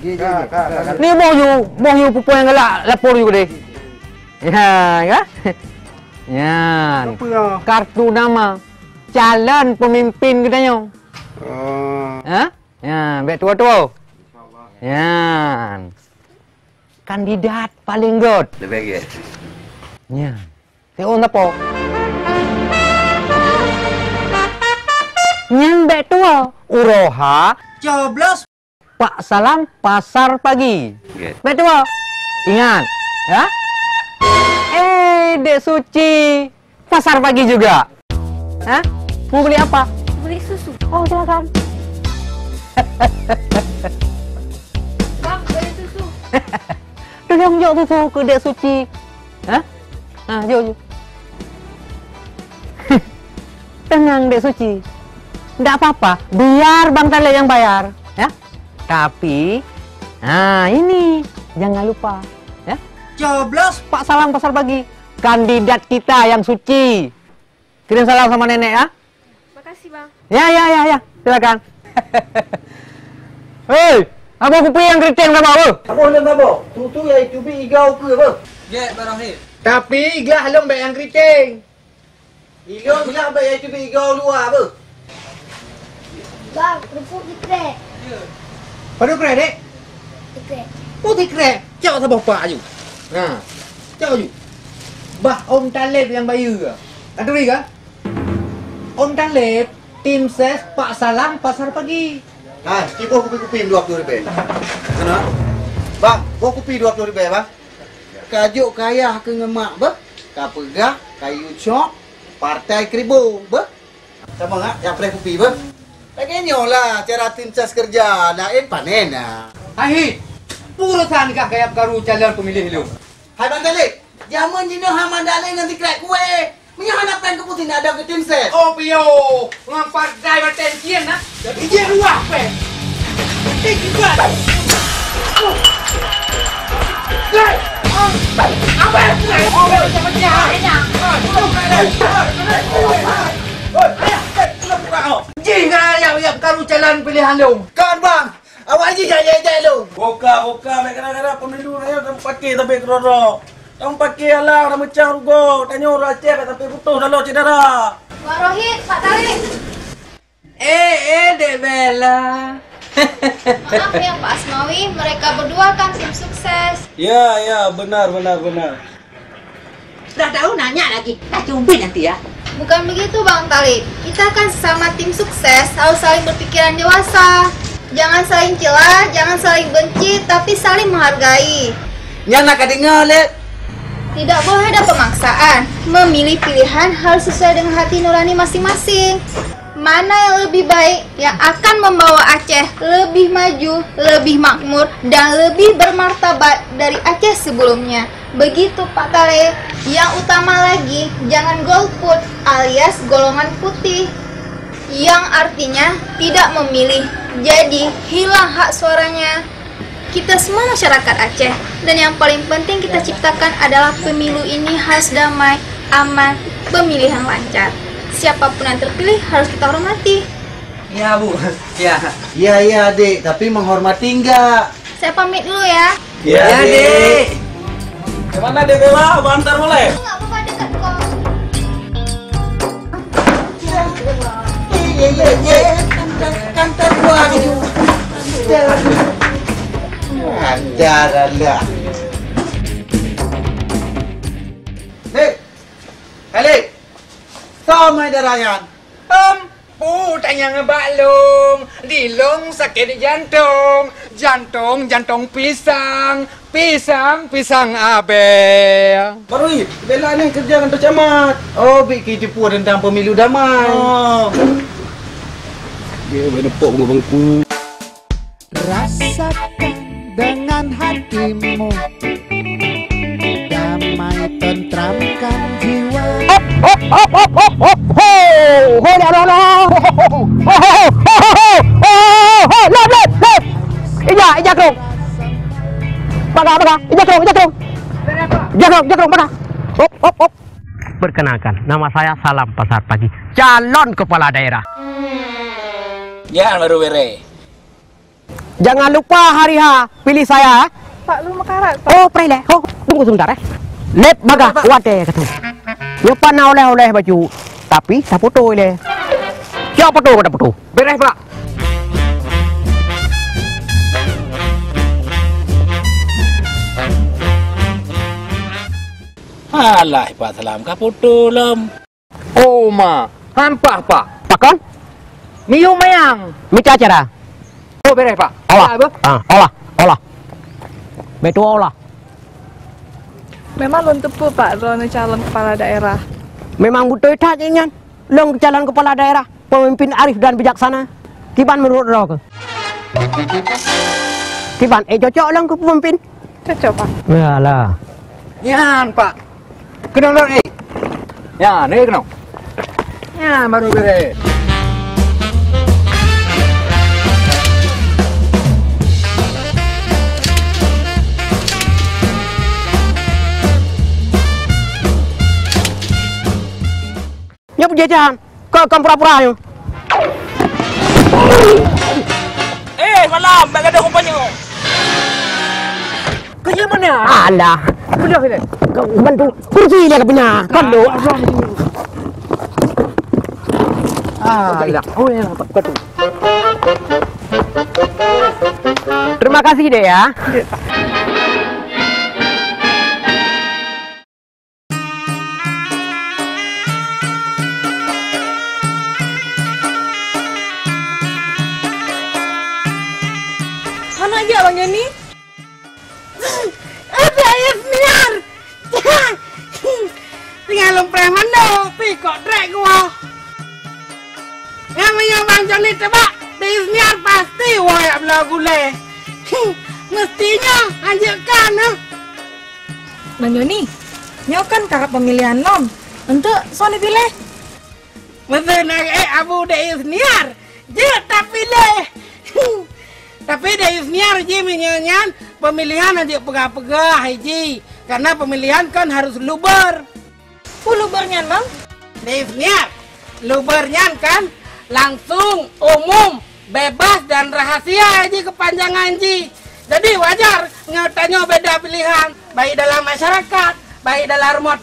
Ni mau you pupu yang galak lapor you deh. Ya, kan? Ya. Kartu nama calon pemimpin katanya. Hah? Ya, baik tua-tua. Ya. Kandidat paling good. Lebih lagi. Ya. Teon apa? Yang baik tua. Uroha. Coblos. Pak Salam pasar pagi. Okay. Baik tua. Ingat, ya? Dek Suci pasar pagi juga. Hah? Mau beli apa? Beli susu. Oh, silakan. Bang, beli susu. Tolong jauh susu ke Dek Suci. Hah? Nah, jauh. Tenang Dek Suci. Nggak apa-apa, biar Bang Tale yang bayar, ya. Tapi, nah ini jangan lupa, ya. Coblos. Pak Salam pasar pagi. Kandidat kita yang suci. Kirim salam sama nenek ya. Makasih, Bang. Ya. Silakan. Hei, apa kupi yang keriting sama apa? Apa hendak apa? Tu ya itu bi igau ke apa? Ya, Barahir. Tapi iglah halom baik yang keriting. Igau iglah baik itu bi igau luar apa? Bang, kerupuk dikrek. Pada kredit? Dikrek. Oh dikrek. Cak tak bapak aju. Nah. Cak aju. Bah Om Talib yang bayu ke? Ada beri ke? Om Talib, tim ses Pak Salam pasar pagi. Ah, kipo kupi-kupi 20 ribu. Kenapa? Bang, gua kupi 20 ribu, bang. Kajuk kaya ke ngemak, bah. Kapegah, kayu cok, partai kribo, bah. Sama enggak? Yang pre kupi, bah. Laganya lah cara tim ses kerja, lain panen lah. Hai, purusan kah kayak karu calon pemilih lu? Hai Bang Talib, jaman jino haman dalai nanti krek kue. Menyahan apa yang keputin ada ke tim ses? Oh pio, ngampar driver tensian na? Jadi dia ruah pe. Tiga. Lai, apa? Oh, sama dia. Jika yang karu calon pilihan lu. Kan bang, awak aja jaya lu. Boka, mereka pemilu raya dah pakai tapi kerana. Kamu pakai alang dah mecah rugo. Tanya orang Aceh tapi putus dah lo cedera. Pak Rohit, Pak Talik. Dek Bella. Maaf ya Pak Asmawi, mereka berdua kan tim sukses. Ya, benar. Dah tahu nanya lagi, tak cumbi nanti ya. Bukan begitu Bang Talik. Kita kan sesama tim sukses harus saling berpikiran dewasa. Jangan saling celah, jangan saling benci, tapi saling menghargai. Yang nak dengar le. Tidak boleh ada pemaksaan. Memilih pilihan harus sesuai dengan hati nurani masing-masing. Mana yang lebih baik, yang akan membawa Aceh lebih maju, lebih makmur, dan lebih bermartabat dari Aceh sebelumnya. Begitu Pak Tale. Yang utama lagi, jangan golput alias golongan putih, yang artinya tidak memilih, jadi hilang hak suaranya. Kita semua masyarakat Aceh, dan yang paling penting kita ciptakan adalah pemilu ini harus damai, aman, pemilihan lancar. Siapapun yang terpilih harus kita hormati. Ya bu, ya dek, tapi menghormati enggak? Saya pamit dulu ya. Ya, dek. Kemana deh Bella? Bantar boleh? Nggak apa-apa, dekat kok. Iya, kan terbuang. Ada lah. Dek, Khalid, sama darayan. Tanya ngebalung, dilung sakit jantung, jantung pisang abe. Barahir, Bella ni kerja kantor camat. Oh, bikin tipu tentang pemilu damai. Oh. Dia menepuk bangku. Rasakan dengan hatimu, damai tentramkan jiwa. Ija kerung. Paga. Ija kerung, paga. Hop. Perkenalkan, nama saya Salam Pasar Pagi, calon kepala daerah. Ya, baru bere. Jangan lupa hari H pilih saya. Pak lu makarat. Oh, prele. Oh, tunggu sebentar Lep baga wate kata. Yo pana oleh baju. Tapi tak foto le. Siapa foto kata foto? Beres pula. Alah, Pak Salam, kau foto lem. Oh, ma. Hampa, Pak. Pakon? Miu mayang. Mica acara. Oh, beres, Pak. Olah. Apa? Olah. Betul olah. Memang belum tepu Pak Ron calon kepala daerah. Memang betul tajnya. Long calon kepala daerah, pemimpin arif dan bijaksana. Kiban menurut lo ke? Kiban, cocok long ke pemimpin? Cocok Pak. Yalah. Yan, Pak. Kena lo ni. Ya, ni kena. Ya, baru beres. Nyop jajan. Kau pura-pura yuk. Malam, bagaimana rupanya? Kerja mana? Alah. Kerja sini. Kau bantu kursi dia punya. Kan do. Oh, ya, Pak. Betul. Terima kasih deh ya. Mana aja Bang Joni? Ada Isniar. Tinggal lempeng mana? Pikok drag gua. Yang Bang Joni tebak, di Isniar pasti wayak belah gule. Mestinya anjekkan Bang Joni, nyo kan kakak pemilihan nom. Untuk Sony pilih. Mesti nak abu di Isniar. Je tak pilih. Tapi di Isniar je menyanyian pemilihan aja pegah-pegah ji. Karena pemilihan kan harus luber. Lubernya nom. Di Isniar lubernya kan langsung umum, bebas dan rahasia ji kepanjangan ji. Jadi wajar ngetanya beda pilihan baik dalam masyarakat, baik dalam rumah